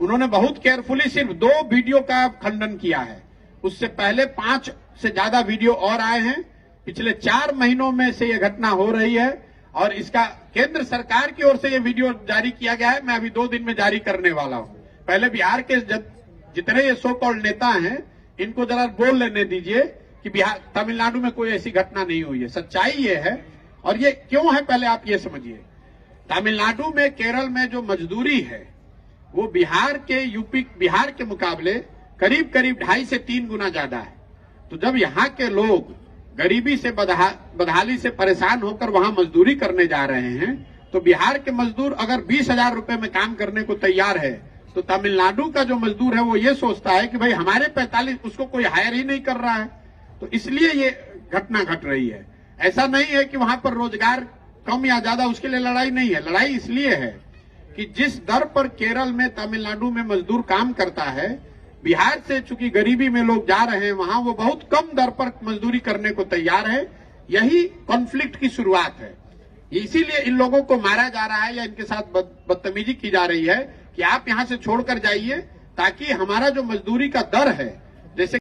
उन्होंने बहुत केयरफुली सिर्फ 2 वीडियो का खंडन किया है। उससे पहले 5 से ज्यादा वीडियो और आए हैं। पिछले 4 महीनों में से ये घटना हो रही है, और इसका केंद्र सरकार की ओर से ये वीडियो जारी किया गया है। मैं अभी 2 दिन में जारी करने वाला हूं। पहले बिहार के जितने ये सो कॉल्ड नेता हैं, इनको जरा बोल लेने दीजिए कि बिहार, तमिलनाडु में कोई ऐसी घटना नहीं हुई है। सच्चाई ये है, और ये क्यों है पहले आप ये समझिए। तमिलनाडु में, केरल में जो मजदूरी है, वो बिहार के मुकाबले करीब 2.5 से 3 गुना ज्यादा है। तो जब यहाँ के लोग गरीबी से, बदहाली से परेशान होकर वहां मजदूरी करने जा रहे हैं, तो बिहार के मजदूर अगर 20,000 रुपए में काम करने को तैयार है, तो तमिलनाडु का जो मजदूर है वो ये सोचता है कि भाई हमारे 45, उसको कोई हायर ही नहीं कर रहा है। तो इसलिए ये घटना घट रही है। ऐसा नहीं है कि वहां पर रोजगार कम या ज्यादा उसके लिए लड़ाई नहीं है। लड़ाई इसलिए है कि जिस दर पर केरल में, तमिलनाडु में मजदूर काम करता है, बिहार से चूंकि गरीबी में लोग जा रहे हैं वहां, वो बहुत कम दर पर मजदूरी करने को तैयार है। यही कॉन्फ्लिक्ट की शुरुआत है। इसीलिए इन लोगों को मारा जा रहा है या इनके साथ बदतमीजी की जा रही है कि आप यहां से छोड़कर जाइए, ताकि हमारा जो मजदूरी का दर है, जैसे